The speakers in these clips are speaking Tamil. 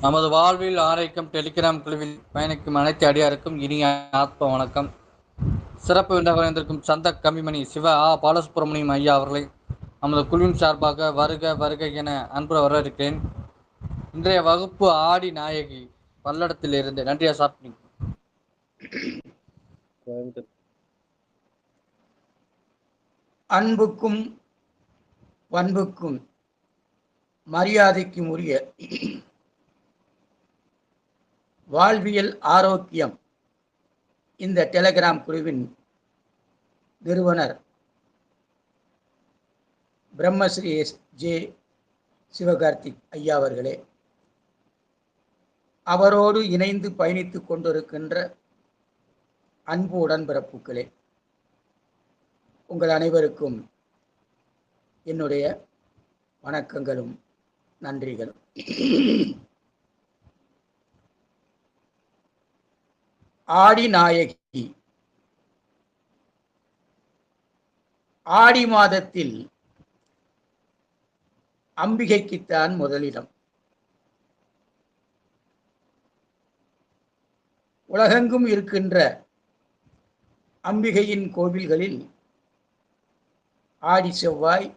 நமது வாழ்வில் ஆரோக்கியம் டெலிகிராம் குழுவில் பயணிக்கும் அனைத்து அடியாருக்கும் இனிய ஆத்ம வணக்கம். சிறப்பு விருந்தாக வந்திருக்கும் சந்த கம்மிமணி சிவ பாலசுப்ரமணியம் ஐயா அவர்களை நமது குழுவின் சார்பாக வருக வருக என அன்புற வரவேற்கிறேன். இன்றைய வகுப்பு ஆடி நாயகி பல்லடத்தில் இருந்து. நன்றியா சாப்பிட்டீங்க. அன்புக்கும் பண்புக்கும் மரியாதைக்கும் உரிய வாழ்வியல் ஆரோக்கியம் இந்த டெலிகிராம் குழுவின் நிறுவனர் பிரம்மஸ்ரீ ஜே சிவகார்த்திக் ஐயா அவர்களே, அவரோடு இணைந்து பயணித்துக் கொண்டிருக்கின்ற அன்பு உடன்பிறப்புகளே, உங்கள் அனைவருக்கும் என்னுடைய வணக்கங்களும் நன்றிகளும். ஆடி நாயகி. ஆடி மாதத்தில் அம்பிகைக்குத்தான் முதலிடம். உலகெங்கும் இருக்கின்ற அம்பிகையின் கோவில்களில் ஆடி செவ்வாய்,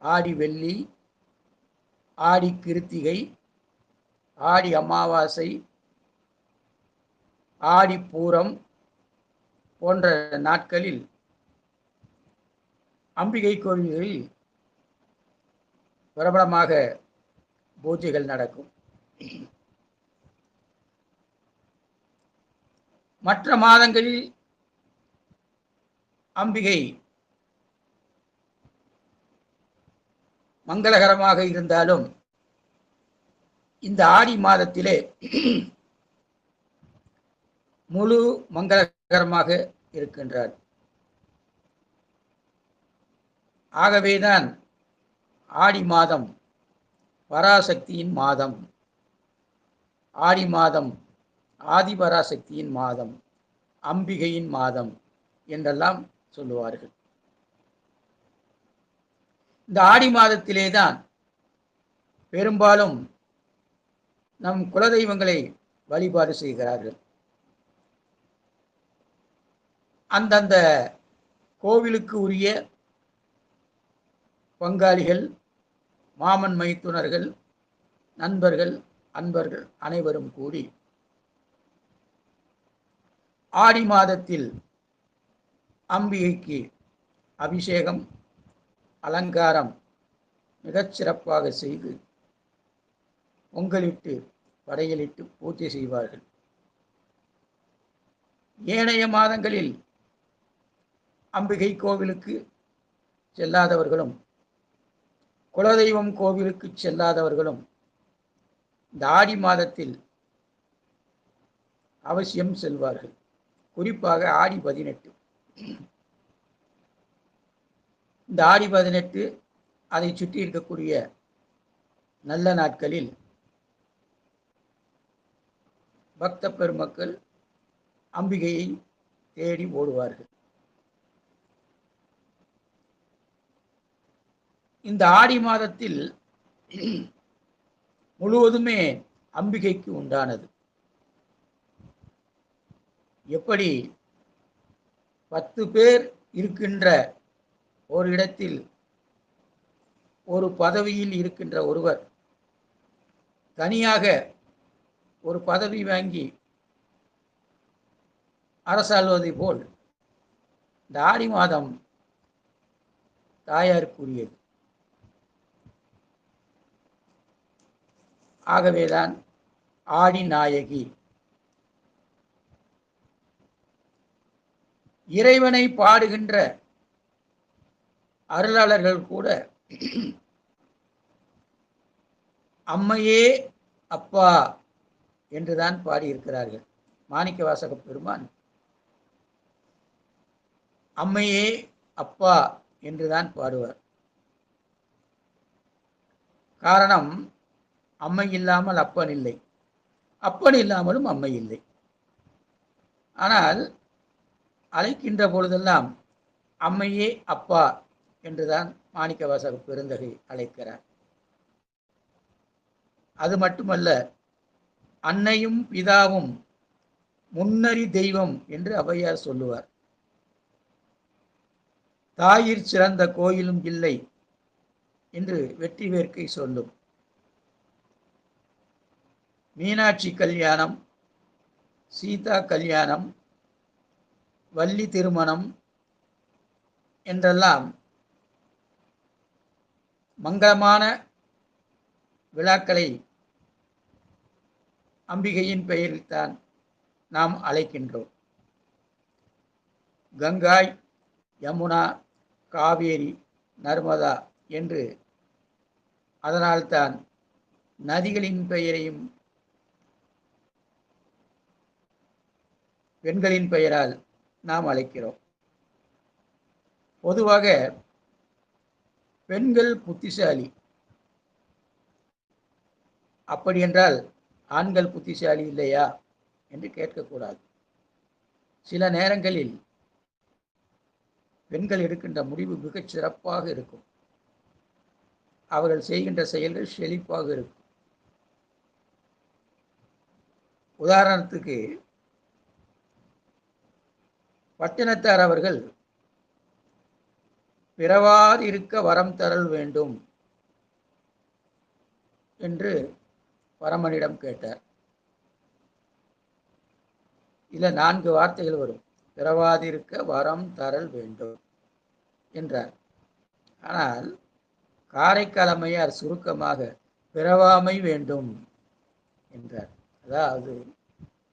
ஆடி வெள்ளி, ஆடி கிருத்திகை, ஆடி அமாவாசை, ஆடி பூரம் போன்ற நாட்களில் அம்பிகை கோவில்களில் பிரபலமாக பூஜைகள் நடக்கும். மற்ற மாதங்களில் அம்பிகை மங்களகரமாக இருந்தாலும் இந்த ஆடி மாதத்திலே முழு மங்களகரமாக இருக்கின்றார். ஆகவேதான் ஆடி மாதம் பராசக்தியின் மாதம், ஆடி மாதம் ஆதிபராசக்தியின் மாதம், அம்பிகையின் மாதம் என்றெல்லாம் சொல்லுவார்கள். இந்த ஆடி மாதத்திலேதான் பெரும்பாலும் நம் குலதெய்வங்களை வழிபாடு செய்கிறார்கள். அந்தந்த கோவிலுக்கு உரிய பங்காளிகள், மாமன் மைத்துனர்கள், நண்பர்கள், அன்பர்கள் அனைவரும் கூடி ஆடி மாதத்தில் அம்பிகைக்கு அபிஷேகம், அலங்காரம் மிகச்சிறப்பாக செய்து பொங்கலிட்டு படையலிட்டு பூஜை செய்வார்கள். ஏனைய மாதங்களில் அம்பிகை கோவிலுக்கு செல்லாதவர்களும் குலதெய்வம் கோவிலுக்கு செல்லாதவர்களும் இந்த ஆடி மாதத்தில் அவசியம் செல்வார்கள். குறிப்பாக ஆடி 18. இந்த ஆடி 18 அதை சுற்றி இருக்கக்கூடிய நல்ல நாட்களில் பக்த பெருமக்கள் அம்பிகையை தேடி ஓடுவார்கள். இந்த ஆடி மாதத்தில் முழுவதுமே அம்பிகைக்கு உண்டானது. எப்படி 10 பேர் இருக்கின்ற ஒரு இடத்தில் ஒரு பதவியில் இருக்கின்ற ஒருவர் தனியாக ஒரு பதவி வாங்கி அரசாள்வதை போல் இந்த ஆடி மாதம் தாயாருக்குரியது. ஆகவேதான் ஆடி நாயகி. இறைவனை பாடுகின்ற அருளாளர்கள் கூட அம்மையே அப்பா என்றுதான் பாடியிருக்கிறார்கள். மாணிக்கவாசக பெருமான் அம்மையே அப்பா என்றுதான் பாடுவார். காரணம், அம்மை இல்லாமல் அப்பன் இல்லை, அப்பன் இல்லாமலும் அம்மை இல்லை. ஆனால் அழைக்கின்ற பொழுதெல்லாம் அம்மையே அப்பா என்றுதான் மாணிக்கவாசக பெருந்தகை அழைக்கிறார். அது மட்டுமல்ல, அன்னையும் பிதாவும் முன்னறி தெய்வம் என்று ஔவையார் சொல்லுவார். தாயிற் சிறந்த கோயிலும் இல்லை என்று வெற்றி வேர்க்கை சொல்லும். மீனாட்சி கல்யாணம், சீதா கல்யாணம், வள்ளி திருமணம் என்றெல்லாம் மங்களமான விழாக்களை அம்பிகையின் பெயரில்தான் நாம் அழைக்கின்றோம். கங்காய், யமுனா, காவேரி, நர்மதா என்று அதனால்தான் நதிகளின் பெயரையும் பெண்களின் பெயரால் நாம் அழைக்கிறோம். பொதுவாக பெண்கள் புத்திசாலி, அப்படி என்றால் ஆண்கள் புத்திசாலி இல்லையா என்று கேட்கக்கூடாது. சில நேரங்களில் பெண்கள் எடுக்கின்ற முடிவு மிகச் சிறப்பாக இருக்கும். அவர்கள் செய்கின்ற செயல்கள் செழிப்பாக இருக்கும். உதாரணத்துக்கு பட்டினத்தார் அவர்கள் பிறவாது இருக்க வரம் தரல் வேண்டும் என்று பரமனிடம் கேட்டார். இதுல 4 வார்த்தைகள் வரும். பிறவாதிருக்க வரம் தரல் வேண்டும் என்றார். ஆனால் காரைக்கால் அம்மையார் சுருக்கமாக பிறவாமை வேண்டும் என்றார். அதாவது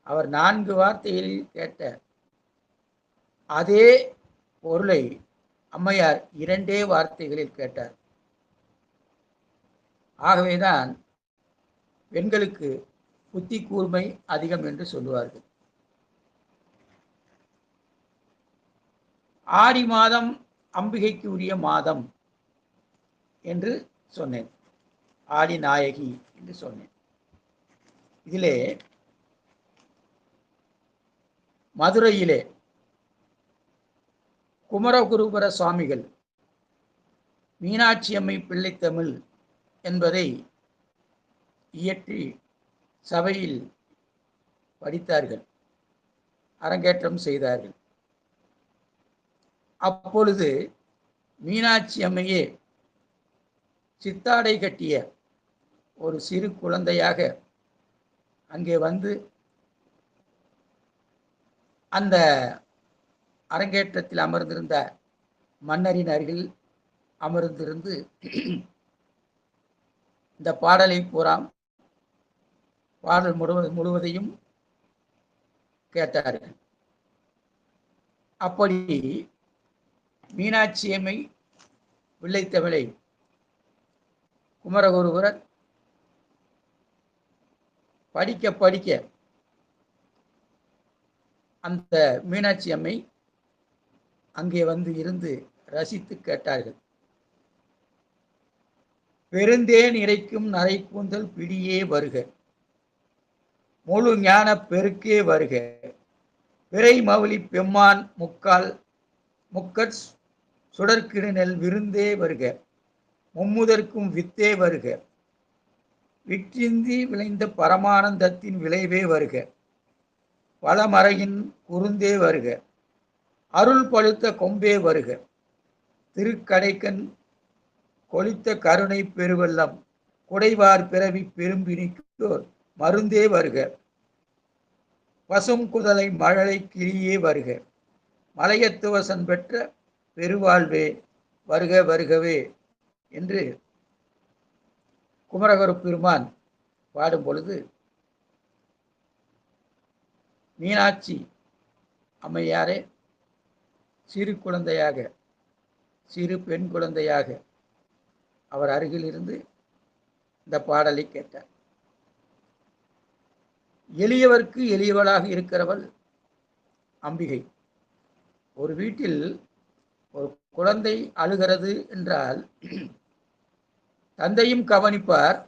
அவர் 4 வார்த்தைகளில் கேட்ட அதே பொருளை அம்மையார் 2 வார்த்தைகளில் கேட்டார். ஆகவேதான் பெண்களுக்கு புத்தி கூர்மை அதிகம் என்று சொல்லுவார்கள். ஆடி மாதம் அம்பிகைக்கு உரிய மாதம் என்று சொன்னேன். ஆடி நாயகி என்று சொன்னேன். இதிலே மதுரையிலே குமரகுருபர சுவாமிகள் மீனாட்சி அம்மை பிள்ளைத்தமிழ் என்பதை இயற்றி சபையில் படித்தார்கள், அரங்கேற்றம் செய்தார்கள். அப்பொழுது மீனாட்சி அம்மையே சித்தாடை கட்டிய ஒரு சிறு குழந்தையாக அங்கே வந்து அந்த அரங்கேற்றத்தில் அமர்ந்திருந்த மன்னரின் அருகில் அமர்ந்திருந்து இந்த பாடலை பூராம் பாடல் முழுவதையும் கேட்டார்கள். அப்படி மீனாட்சி அம்மை பிள்ளைத்தமிழை குமரகுருபரர் படிக்க படிக்க அந்த மீனாட்சி அம்மை அங்கே வந்து இருந்து ரசித்து கேட்டார்கள். பெருந்தேன் இறைக்கும் நரை கூந்தல் பிடியே வருக, முழு ஞான பெருக்கே வருக, பிறை மவுளி பெம்மான் முக்கட் சுடற்கிடு நெல் விருந்தே வருக, மும்முதற்கும் வித்தே வருக, விற்றிந்தி விளைந்த பரமானந்தத்தின் விளைவே வருக, பழமறையின் குருந்தே வருக, அருள் பழுத்த கொம்பே வருக, திருக்கடைக்கண் கொளித்த கருணை பெருவெல்லம் குடைவார் பிறவி பெரும்பிணிக்கோர் மருந்தே வருக, பசும் குதலை மழலை கிளியே வருக, மலையத்துவசன் பெற்ற பெருவாழ்வே வருக வருகவே என்று குமரகுரு பெருமான் பாடும் பொழுது மீனாட்சி அம்மையாரே சிறு குழந்தையாக, சிறு பெண் குழந்தையாக அவர் அருகில் இருந்து இந்த பாடலை கேட்டார். எளியவர்க்கு எளியவளாக இருக்கிறவள் அம்பிகை. ஒரு வீட்டில் ஒரு குழந்தை அழுகிறது என்றால் தந்தையும் கவனிப்பார்,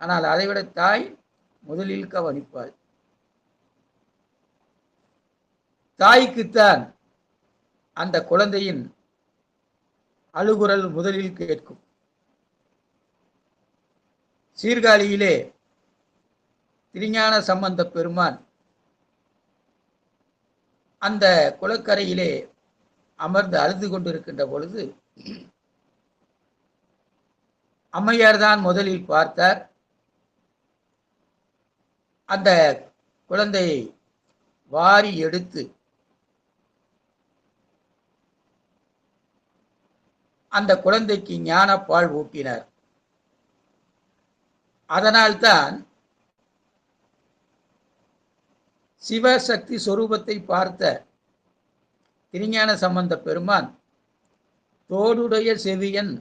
ஆனால் அதைவிட தாய் முதலில் கவனிப்பாள். தாய்க்குத்தான் அந்த குழந்தையின் அழுகுரல் முதலில் கேட்கும். சீர்காழியிலே திருஞான சம்பந்த பெருமான் அந்த குளக்கரையிலே அமர்ந்து அழுது கொண்டிருக்கின்ற பொழுது அம்மையார் தான் முதலில் பார்த்தார். அந்த குழந்தையை வாரி எடுத்து அந்த குழந்தைக்கு ஞானப்பால் ஊட்டினார். அதனால்தான் சிவசக்தி சொரூபத்தை பார்த்த திருஞான சம்பந்த பெருமான் தோடுடைய செவியன்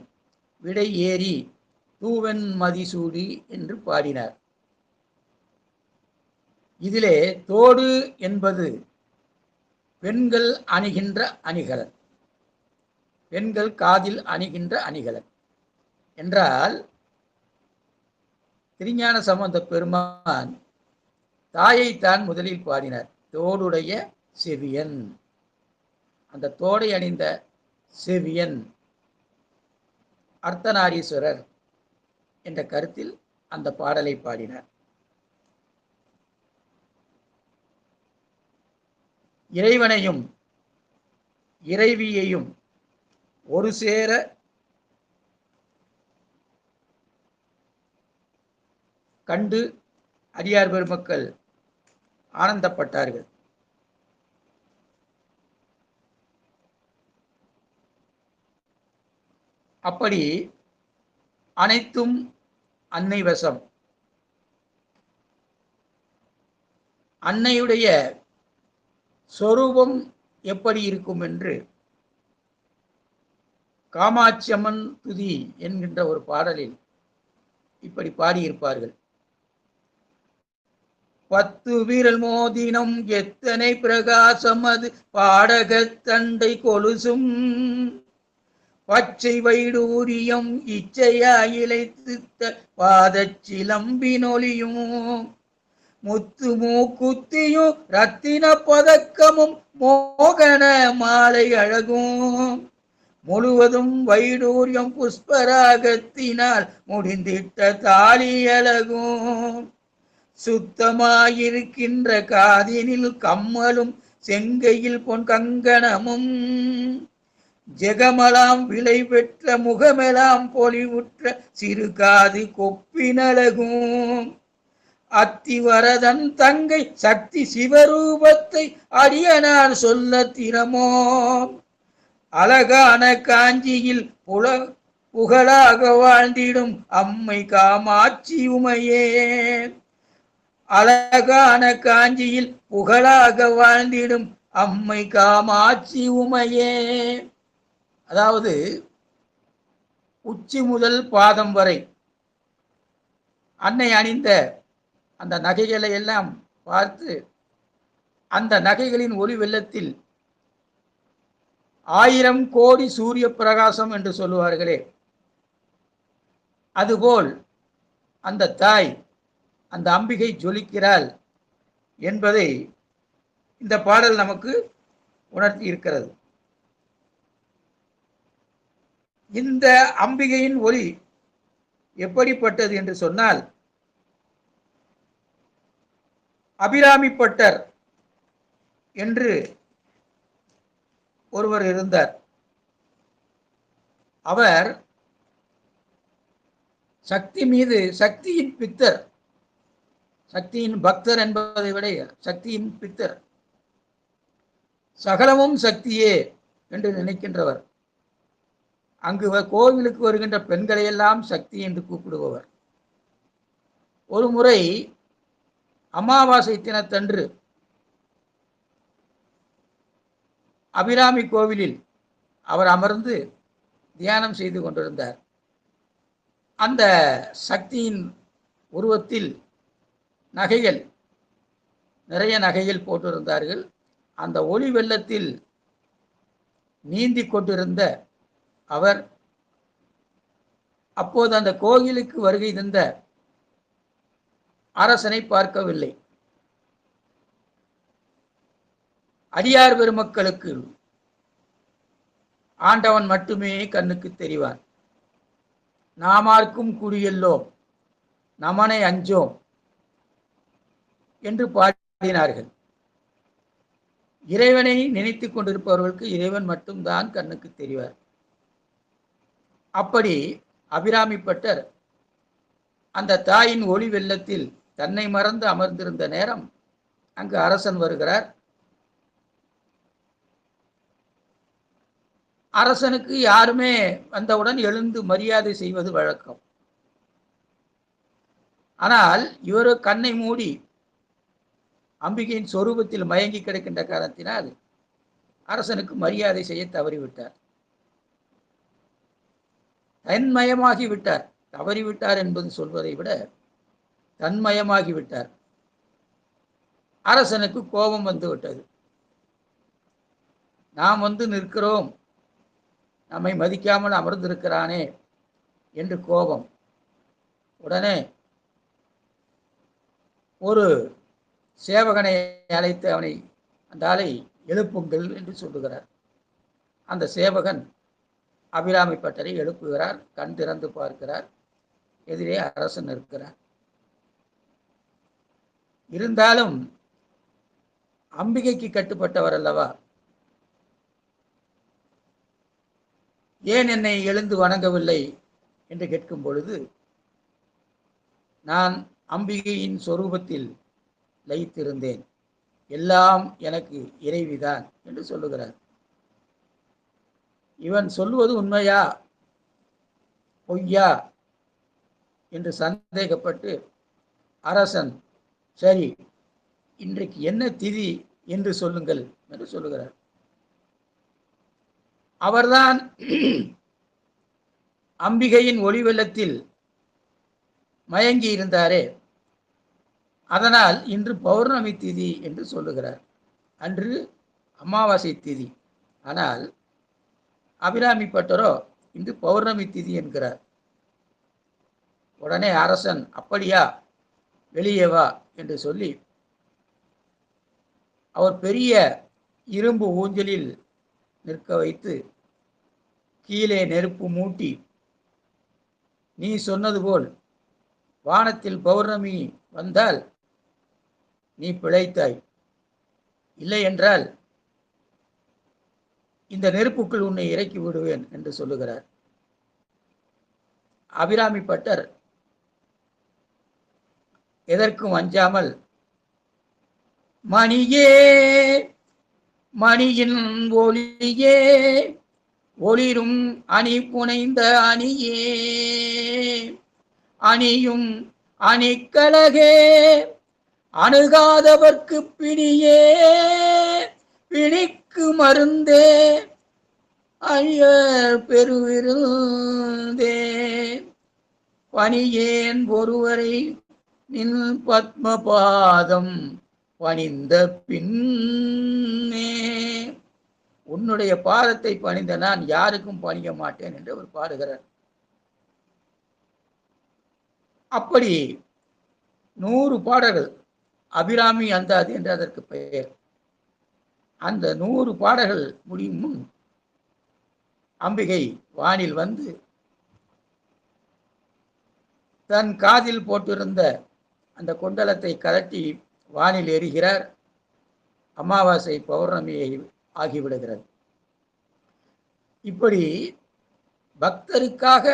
விடை ஏறி தூவன் மதிசூடி என்று பாடினார். இதிலே தோடு என்பது பெண்கள் அணிகின்ற அணிகலன், பெண்கள் காதில் அணிகின்ற அணிகலன் என்றால் திருஞான சம்பந்த பெருமான் தாயைத்தான் முதலில் பாடினார். தோடுடைய செவியன், அந்த தோடை அணிந்த செவியன் அர்த்தநாரீஸ்வரர் என்ற கருத்தில் அந்த பாடலை பாடினார். இறைவனையும் இறைவியையும் ஒரு சேர கண்டு அடியார் பெருமக்கள் ஆனந்தப்பட்டார்கள். அப்படி அனைத்தும் அன்னை வசம். அன்னையுடைய சொரூபம் எப்படி இருக்கும் என்று காமாட்சியம்மன் துதி என்கின்ற ஒரு பாடலில் இப்படி பாடியிருப்பார்கள். 10 விரல் மோதினம் எத்தனை பிரகாசம் அது பாடகத்தண்டை கொலுசும் பச்சை வைடூரியம் இச்சையாயிலைத்த பாதச்சிலம்பினொலியும் முத்து மூக்குத்தியும் ரத்தின பதக்கமும் மோகன மாலை அழகும் முழுவதும் வைடூரியம் புஷ்பராகத்தினால் முடிந்திட்ட தாலி அழகும் சுத்தமாயிருக்கின்ற காதினில் கம்மலும் செங்கையில் பொன் கங்கணமும் ஜெகமலாம் விலை பெற்ற முகமெலாம் பொலிவுற்ற சிறுகாது கொப்பினழகும் அத்திவரதன் தங்கை சக்தி சிவரூபத்தை அடியனார் சொல்ல திறமோ அழகான காஞ்சியில் புகழாக வாழ்ந்திடும் அம்மை காமாட்சி உமையே. அழகான காஞ்சியில் புகழாக வாழ்ந்திடும் அம்மை காமாட்சி உமையே. அதாவது உச்சி முதல் பாதம் வரை அன்னை அணிந்த அந்த நகைகளை எல்லாம் பார்த்து அந்த நகைகளின் ஒளி வெள்ளத்தில் 1000 கோடி சூரிய பிரகாசம் என்று சொல்லுவார்களே, அதுபோல் அந்த தாய் அந்த அம்பிகை ஜொலிக்கிறாள் என்பதை இந்த பாடல் நமக்கு உணர்த்தி இருக்கிறது. இந்த அம்பிகையின் ஒளி எப்படிப்பட்டது என்று சொன்னால், அபிராமிப்பட்டர் என்று ஒருவர் இருந்தார். அவர் சக்தி மீது சக்தியின் பித்தர், சக்தியின் பக்தர் என்பதை விட சக்தியின் பித்தர், சகலமும் சக்தியே என்று நினைக்கின்றவர். அங்கு கோவிலுக்கு வருகின்ற பெண்களையெல்லாம் சக்தி என்று கூப்பிடுபவர். ஒரு முறை அமாவாசை தினத்தன்று அபிராமி கோவிலில் அவர் அமர்ந்து தியானம் செய்து கொண்டிருந்தார். அந்த சக்தியின் உருவத்தில் நகைகள், நிறைய நகைகள் போட்டிருந்தார்கள். அந்த ஒளி வெள்ளத்தில் நீந்தி கொண்டிருந்த அவர் அப்போது அந்த கோயிலுக்கு வருகை தந்த அரசனை பார்க்கவில்லை. அடியார் பெருமக்களுக்கு ஆண்டவன் மட்டுமே கண்ணுக்கு தெரிவான். நாமார்க்கும் குடியெல்லோம் நமனை அஞ்சோம் என்று பாடினார்கள். இறைவனை நினைத்துக் கொண்டிருப்பவர்களுக்கு இறைவன் மட்டும்தான் கண்ணுக்கு தெரிவார். அப்படி அபிராமிப்பட்டர் அந்த தாயின் ஒளி வெள்ளத்தில் தன்னை மறந்து அமர்ந்திருந்த நேரம் அங்கு அரசன் வருகிறார். அரசனுக்கு யாருமே வந்தவுடன் எழுந்து மரியாதை செய்வது வழக்கம். ஆனால் இவரோ கண்ணை மூடி அம்பிகையின் சொரூபத்தில் மயங்கி கிடக்கின்ற காரணத்தினால் அரசனுக்கு மரியாதை செய்ய தவறிவிட்டார். தன்மயமாகி விட்டார். தவறிவிட்டார் என்பது சொல்வதை விட தன்மயமாகி விட்டார். அரசனுக்கு கோபம் வந்து விட்டது. நாம் வந்து நிற்கிறோம், நம்மை மதிக்காமல் அமர்ந்திருக்கிறானே என்று கோபம். உடனே ஒரு சேவகனை அழைத்து அவனை அந்த ஆளை எழுப்புங்கள் என்று சொல்லுகிறார். அந்த சேவகன் அபிராமிப்பட்டரை எழுப்புகிறார். கண் திறந்து பார்க்கிறார். எதிரே அரசன் இருக்கிறார். இருந்தாலும் அம்பிகைக்கு கட்டுப்பட்டவர் அல்லவா, ஏன் என்னை எழுந்து வணங்கவில்லை என்று கேட்கும் பொழுது, நான் அம்பிகையின் சொரூபத்தில் லயித்திருந்தேன், எல்லாம் எனக்கு இறைவிதான் என்று சொல்லுகிறார். இவன் சொல்லுவது உண்மையா பொய்யா என்று சந்தேகப்பட்டு அரசன், சரி இன்றைக்கு என்ன திதி என்று சொல்லுங்கள் என்று சொல்லுகிறார். அவர்தான் அம்பிகையின் ஒளி வெள்ளத்தில் மயங்கி இருந்தாரே, அதனால் இன்று பௌர்ணமி திதி என்று சொல்லுகிறார். அன்று அமாவாசை திதி. ஆனால் அபிராமிப்பட்டரோ இன்று பௌர்ணமி திதி என்கிறார். உடனே அரசன், அப்படியா, வெளியே வா என்று சொல்லி அவர் பெரிய இரும்பு ஊஞ்சலில் நிற்க வைத்து கீழே நெருப்பு மூட்டி, நீ சொன்னது போல் வானத்தில் பௌர்ணமி வந்தால் நீ பிழைத்தாய், இல்லை என்றால் இந்த நெருப்புக்குள் உன்னை இறக்கி விடுவேன் என்று சொல்லுகிறார். அபிராமிப்பட்டர் எதற்கும் அஞ்சாமல், மணியே மணியின் ஒளியே ஒளிரும் அணி புனைந்த அணியே அணியும் அணிக்கலகே அணுகாதவர்க்கு பிணியே பிணிக்கு மருந்தே ஐயர் பெருவிருந்தே பணியேன் ஒருவரை நின் பத்மபாதம் பணிந்த பின்னே, உன்னுடைய பாதத்தை பணிந்த நான் யாருக்கும் பணிய மாட்டேன் என்று அவர் பாடுகிறார். அப்படி 100 பாடல்கள், அபிராமி அந்தாதி என்று அதற்கு பெயர். அந்த 100 பாடல்கள் முடியும் முன் அம்பிகை வானில் வந்து தன் காதில் போட்டிருந்த அந்த குண்டலத்தை கலட்டி வானில் எறிகிறார். அமாவாசை பௌர்ணமியை ஆகிவிடுகிறது. இப்படி பக்தருக்காக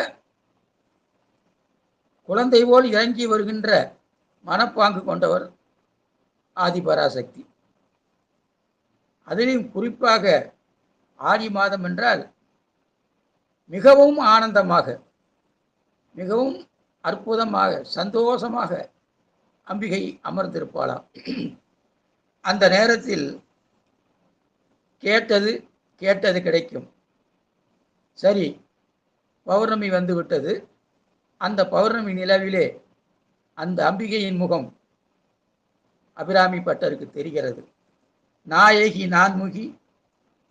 குழந்தை போல் இறங்கி வருகின்ற மனப்பாங்கு கொண்டவர் ஆதிபராசக்தி. அதிலும் குறிப்பாக ஆடி மாதம் என்றால் மிகவும் ஆனந்தமாக, மிகவும் அற்புதமாக, சந்தோஷமாக அம்பிகை அமர்ந்திருப்பாளாம். அந்த நேரத்தில் கேட்டது கிடைக்கும். சரி, பௌர்ணமி வந்து விட்டது. அந்த பௌர்ணமி நிலவிலே அந்த அம்பிகையின் முகம் அபிராமிப்பட்டருக்கு தெரிகிறது. நாயகி நான்முகி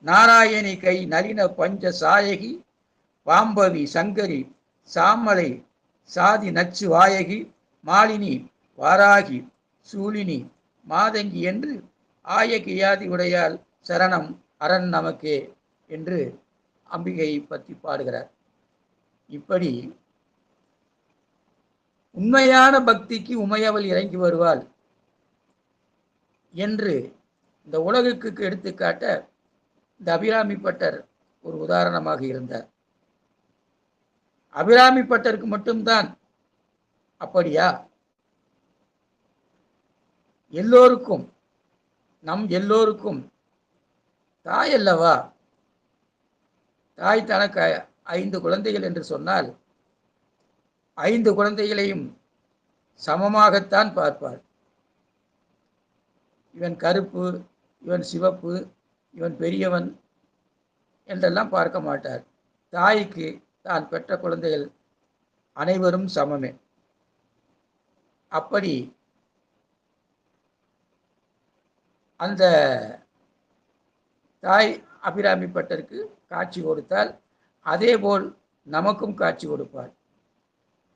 நாராயணி கை நளின பஞ்ச சாயகி பாம்பவி சங்கரி சாமலை சாதி நச்சு வாயகி மாலினி வாராகி சூலினி மாதங்கி என்று ஆயகியாதி உடையால் சரணம் அரண் நமக்கே என்று அம்பிகையை பற்றி பாடுகிறார். இப்படி உண்மையான பக்திக்கு உமையவள் இறங்கி வருவாள் என்று இந்த உலகுக்கு எடுத்துக்காட்ட இந்த அபிராமி பட்டர் ஒரு உதாரணமாக இருந்தார். அபிராமி பட்டருக்கு மட்டும்தான் அப்படியா? எல்லோருக்கும், நம் எல்லோருக்கும் தாய் அல்லவா? தாய் தனக்கு 5 குழந்தைகள் என்று சொன்னால் 5 குழந்தைகளையும் சமமாகத்தான் பார்ப்பார். இவன் கருப்பு, இவன் சிவப்பு, இவன் பெரியவன் என்றெல்லாம் பார்க்க மாட்டார். தாய்க்கு தான் பெற்ற குழந்தைகள் அனைவரும் சமமே. அப்படி அந்த தாய் அபிராமி பட்டருக்கு காட்சி கொடுத்தால் அதேபோல் நமக்கும் காட்சி கொடுப்பார்.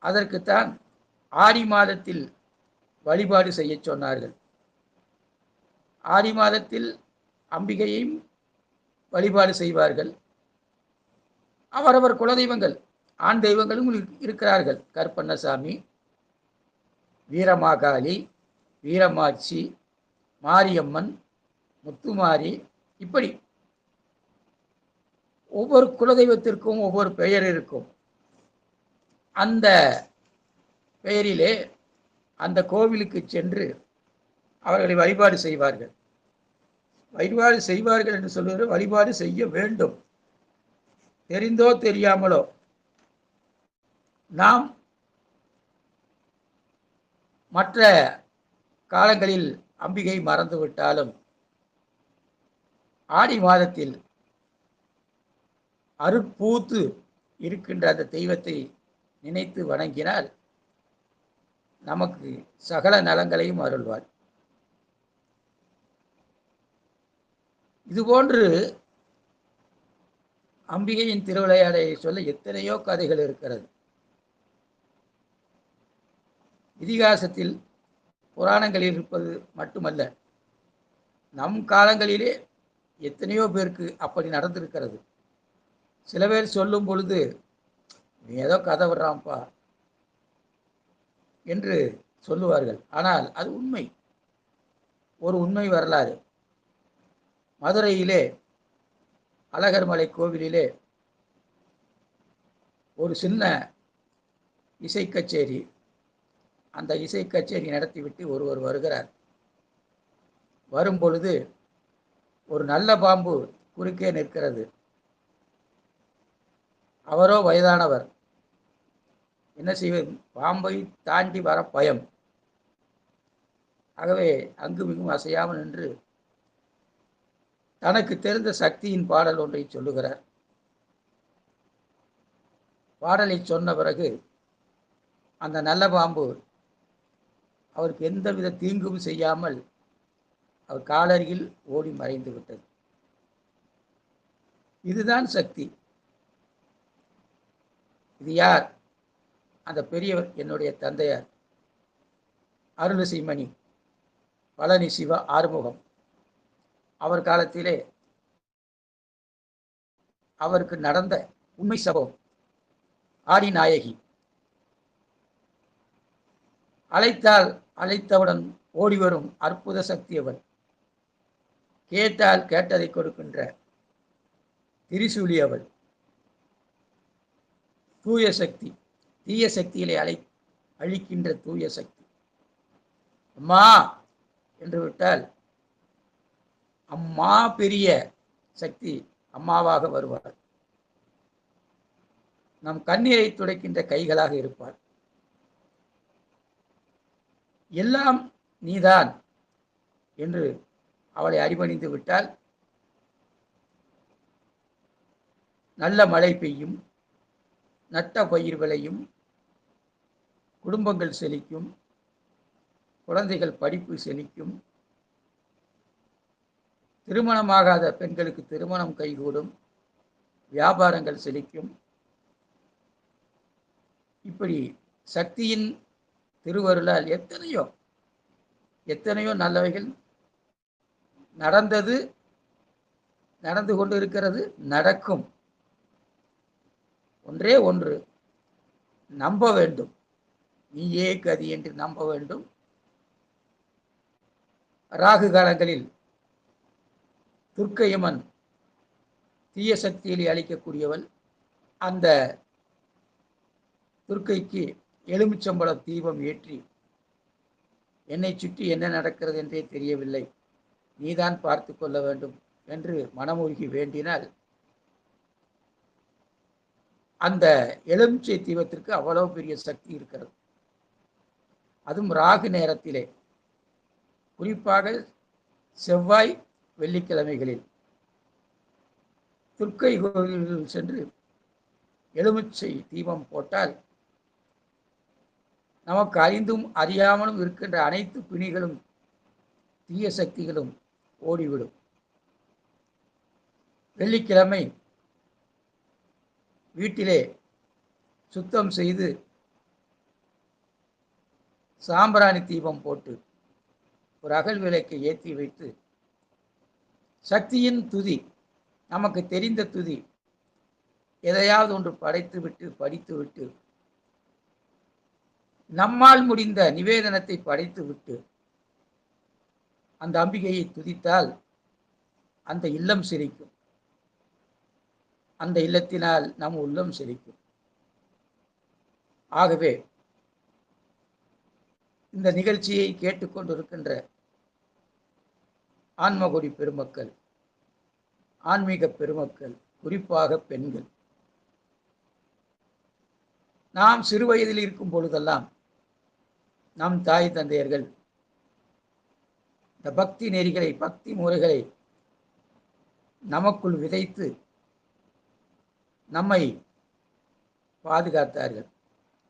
அதற்குத்தான் ஆடி மாதத்தில் வழிபாடு செய்ய சொன்னார்கள். ஆடி மாதத்தில் அம்பிகையையும் வழிபாடு செய்வார்கள். அவரவர் குலதெய்வங்கள், ஆண் தெய்வங்களும் இருக்கிறார்கள். கருப்பண்ணசாமி, வீரமாகாளி, வீரமாட்சி, மாரியம்மன், முத்துமாரி, இப்படி ஒவ்வொரு குலதெய்வத்திற்கும் ஒவ்வொரு பெயர் இருக்கும். அந்த பெயரிலே அந்த கோவிலுக்கு சென்று அவர்களை வழிபாடு செய்வார்கள். வழிபாடு செய்வார்கள் என்று சொல்வது வழிபாடு செய்ய வேண்டும். தெரிந்தோ தெரியாமலோ நாம் மற்ற காலங்களில் அம்பிகை மறந்துவிட்டாலும் ஆடி மாதத்தில் அருட்பூத்து இருக்கின்ற அந்த தெய்வத்தை நினைத்து வணங்கினால் நமக்கு சகல நலங்களையும் அருள்வார். இதுபோன்று அம்பிகையின் திருவிளையாடலை சொல்ல எத்தனையோ கதைகள் இருக்கிறது. இதிகாசத்தில் புராணங்களில் இருப்பது மட்டுமல்ல, நம் காலங்களிலே எத்தனையோ பேருக்கு அப்படி நடந்திருக்கிறது. சில பேர் சொல்லும் பொழுது ஏதோ கதை விடுறான்ப்பா என்று சொல்லுவார்கள். ஆனால் அது உண்மை, ஒரு உண்மை வரலாறு. மதுரையிலே அழகர்மலை கோவிலிலே ஒரு சின்ன இசை கச்சேரி, அந்த இசை கச்சேரி நடத்திவிட்டு ஒருவர் வருகிறார். வரும் பொழுது ஒரு நல்ல பாம்பு குறுக்கே நிற்கிறது. அவரோ வயதானவர். என்ன செய்வது? பாம்பை தாண்டி வர பயம். ஆகவே அங்குமிகும் அசையாமல் நின்று தனக்கு தெரிந்த சக்தியின் பாடல் ஒன்றை சொல்லுகிறார். பாடலை சொன்ன பிறகு அந்த நல்ல பாம்பு அவருக்கு எந்தவித தீங்கும் செய்யாமல் அவர் காலருகில் ஓடி மறைந்து விட்டது. இதுதான் சக்தி. இது யார்? அந்த பெரியவர் என்னுடைய தந்தையார் அருள்செய்மணி பழனி சிவ ஆறுமுகம். அவர் காலத்திலே அவருக்கு நடந்த உண்மை சம்பவம். ஆடி நாயகி அழைத்தால் அழைத்தவுடன் ஓடி வரும் அற்புத சக்தி அவள். கேட்டால் கேட்டதை கொடுக்கின்ற திரிசூலி அவள். தூய சக்தி, தீய சக்திகளை அழிக்கின்ற தூய சக்தி. அம்மா என்று விட்டால் அம்மா பெரிய சக்தி அம்மாவாக வருவார். நம் கண்ணீரை துடைக்கின்ற கைகளாக இருப்பார். எல்லாம் நீதான் என்று அவளை அடிபணிந்து விட்டால் நல்ல மழை பெய்யும், நட்ட பயிர் விளையும், குடும்பங்கள் செழிக்கும், குழந்தைகள் படிப்பு செழிக்கும், திருமணமாகாத பெண்களுக்கு திருமணம் கைகூடும், வியாபாரங்கள் செழிக்கும். இப்படி சக்தியின் திருவருளால் எத்தனையோ எத்தனையோ நல்லவைகள் நடந்தது, நடந்து கொண்டு இருக்கிறது, நடக்கும். ஒன்றே ஒன்று, நம்ப வேண்டும். நீயே கதி என்று நம்ப வேண்டும். ராகு காலங்களில் துர்க்கையம்மன் தீய சக்தியை அளிக்கக்கூடியவள். அந்த துர்க்கைக்கு எலுமிச்சம்பழ தீபம் ஏற்றி, என்னை சுற்றி என்ன நடக்கிறது என்றே தெரியவில்லை, நீதான் பார்த்து கொள்ள வேண்டும் என்று மனமுருகி வேண்டினால் அந்த எலுமிச்சை தீபத்திற்கு அவ்வளவு பெரிய சக்தி இருக்கிறது. அதுவும் ராகு நேரத்திலே, குறிப்பாக செவ்வாய் வெள்ளிக்கிழமைகளில் துர்க்கை கோயில்களில் சென்று எலுமிச்சை தீபம் போட்டால் நமக்கு அறிந்தும் அறியாமலும் இருக்கின்ற அனைத்து பிணிகளும் தீய சக்திகளும் ஓடிவிடும். வெள்ளிக்கிழமை வீட்டிலே சுத்தம் செய்து சாம்பிராணி தீபம் போட்டு ஒரு அகல் விளக்கை ஏற்றி வைத்து சக்தியின் துதி, நமக்கு தெரிந்த துதி எதையாவது ஒன்று படித்துவிட்டு நம்மால் முடிந்த நிவேதனத்தை படைத்துவிட்டு அந்த அம்பிகையை துதித்தால் அந்த இல்லம் சிரிக்கும். அந்த இல்லத்தினால் நம் உள்ளம் சிரிக்கும். ஆகவே இந்த நிகழ்ச்சியை கேட்டுக்கொண்டிருக்கின்ற ஆன்மகொடி பெருமக்கள், ஆன்மீக பெருமக்கள், குறிப்பாக பெண்கள், நாம் சிறு வயதில் இருக்கும் பொழுதெல்லாம் நம் தாய் தந்தையர்கள் இந்த பக்தி நெறிகளை, பக்தி முறைகளை நமக்குள் விதைத்து நம்மை பாதுகாத்தார்கள்.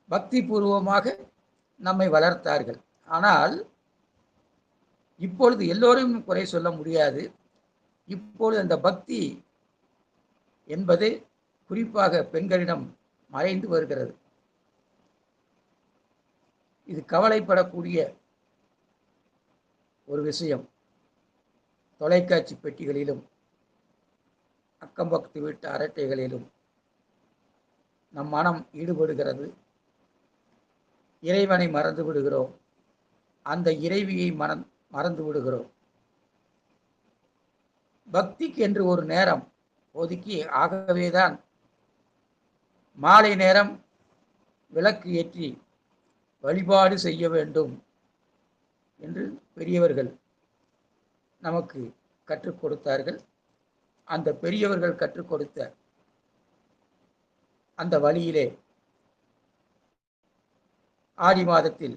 பக்தி பூர்வமாக நம்மை வளர்த்தார்கள். ஆனால் இப்பொழுது எல்லோரும் குறை சொல்ல முடியாது. இப்பொழுது அந்த பக்தி என்பது குறிப்பாக பெண்களிடம் மறைந்து வருகிறது. இது கவலைப்படக்கூடிய ஒரு விஷயம். தொலைக்காட்சி பெட்டிகளிலும் அக்கம்பக்கத்து வீட்டு அரட்டைகளிலும் நம் மனம் ஈடுபடுகிறது. இறைவனை மறந்து விடுகிறோம். அந்த இறைவியை மறந்து விடுகிறோம். பக்திக்கு என்று ஒரு நேரம் ஒதுக்கி, ஆகவேதான் மாலை நேரம் விளக்கு ஏற்றி வழிபாடு செய்ய வேண்டும் என்று பெரியவர்கள் நமக்கு கற்றுக் கொடுத்தார்கள். அந்த பெரியவர்கள் கற்றுக் கொடுத்த அந்த வழியிலே ஆடி மாதத்தில்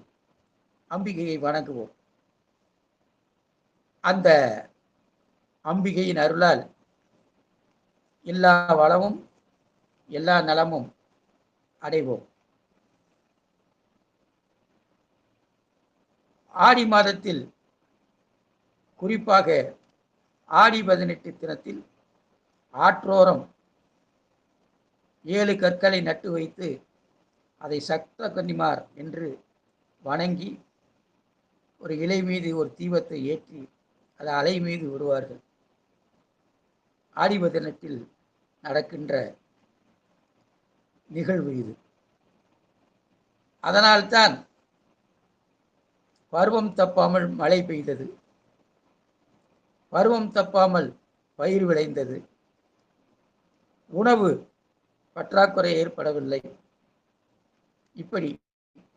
அம்பிகையை வணங்குவோம். அந்த அம்பிகையின் அருளால் எல்லா வளமும் எல்லா நலமும் அடைவோம். ஆடி மாதத்தில் குறிப்பாக ஆடி 18 தினத்தில் ஆற்றோரம் 7 கற்களை நட்டு வைத்து அதை சப்த கன்னிமார் என்று வணங்கி ஒரு இலை மீது ஒரு தீபத்தை ஏற்றி அது அலை மீது விடுவார்கள். ஆடி 18 நடக்கின்ற நிகழ்வு இது. அதனால்தான் பருவம் தப்பாமல் மழை பெய்தது, பருவம் தப்பாமல் பயிர் விளைந்தது, உணவு பற்றாக்குறை ஏற்படவில்லை. இப்படி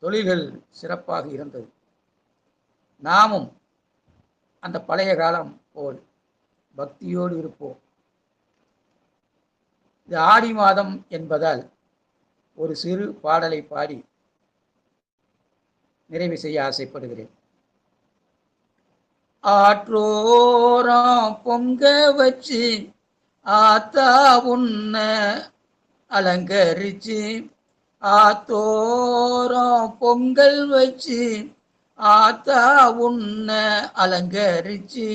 தொழில்கள் சிறப்பாக இருந்தது. நாமும் அந்த பழைய காலம் போல் பக்தியோடு இருப்போம். இது ஆடி மாதம் என்பதால் ஒரு சிறு பாடலை பாடி நிறைவு செய்ய ஆசைப்படுகிறேன். ஆற்றோரம் பொங்க வச்சு ஆத்தா உன்ன அலங்கரிச்சு, ஆத்தோரம் பொங்கல் வச்சு ஆத்தா உன்ன அலங்கரிச்சு,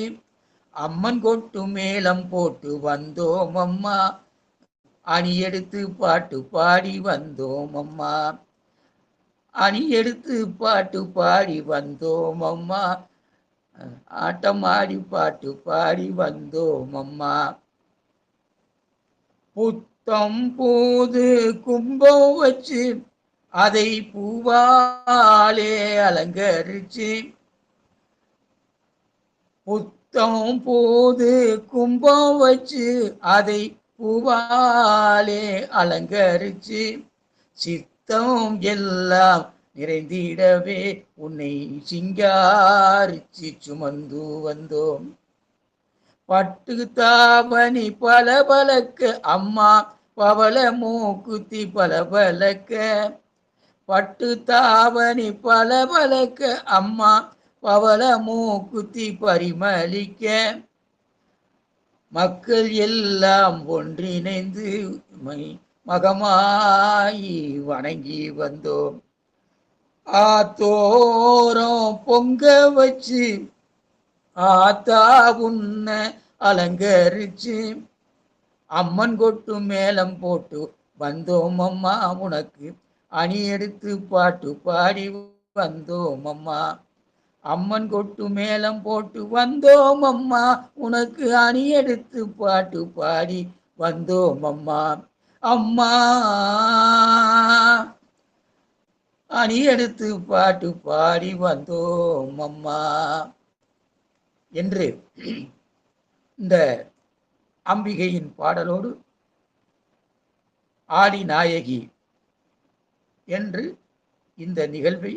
அம்மன் கொட்டு மேளம் போட்டு வந்தோம் அம்மா, அணி எடுத்து பாட்டு பாடி வந்தோம் அம்மா, அணி எடுத்து பாட்டு பாடி வந்தோம் அம்மா, ஆட்டம் ஆடி பாட்டு பாடி வந்தோம் அம்மா. புத்தம் புது கும்பம் வச்சு அதை பூவாலே அலங்கரிச்சு புத்தம் போது கும்பம் வச்சு அதை பூவாலே அலங்கரிச்சு சித்தம் எல்லாம் நிறைந்திடவே உன்னை சிங்காரிச்சு சுமந்து வந்தோம். பட்டு தாவணி பலபலக்க அம்மா பவள மூக்குத்தி பலபலக்க, பட்டு தாவணி பலபலக்க அம்மா பவள மூக்குத்தி பரிமளிக்க, மக்கள் எல்லாம் ஒன்றிணைந்து மகமாயி வணங்கி வந்தோம். ஆத்தோரம் பொங்க வச்சு ஆத்தா உன்ன அலங்கரிச்சு அம்மன் கொட்டு மேளம் போட்டு வந்தோம் அம்மா, உனக்கு அணி எடுத்து பாட்டு பாடி வந்தோம் அம்மா. அம்மன் கொட்டு மேளம் போட்டு வந்தோம் அம்மா, உனக்கு அணி எடுத்து பாட்டு பாடி வந்தோம் அம்மா. அம்மா அணி எடுத்து பாட்டு பாடி வந்தோம் அம்மா என்று இந்த அம்பிகையின் பாடலோடு ஆடி நாயகி என்று இந்த நிகழ்வை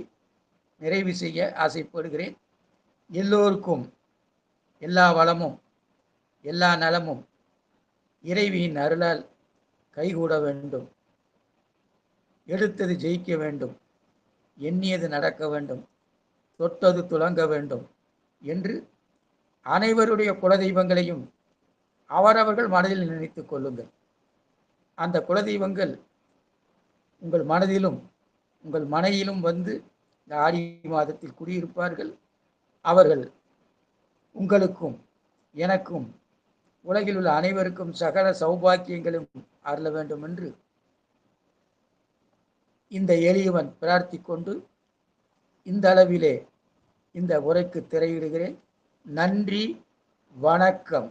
நிறைவு செய்ய ஆசைப்படுகிறேன். எல்லோருக்கும் எல்லா வளமும் எல்லா நலமும் இறைவியின் அருளால் கைகூட வேண்டும். எடுத்தது ஜெயிக்க வேண்டும், எண்ணியது நடக்க வேண்டும், தொட்டது துலங்க வேண்டும் என்று அனைவருடைய குலதெய்வங்களையும் அவரவர்கள் மனதில் நினைத்துக் கொள்ளுங்கள். அந்த குலதெய்வங்கள் உங்கள் மனதிலும் உங்கள் மனையிலும் வந்து இந்த ஆடி மாதத்தில் குடியிருப்பார்கள். அவர்கள் உங்களுக்கும் எனக்கும் உலகில் உள்ள அனைவருக்கும் சகல சௌபாக்கியங்களும் அருள வேண்டும் என்று இந்த எளியவன் பிரார்த்தி கொண்டு இந்த அளவிலே இந்த உரைக்கு திரையிடுகிறேன். நன்றி, வணக்கம்.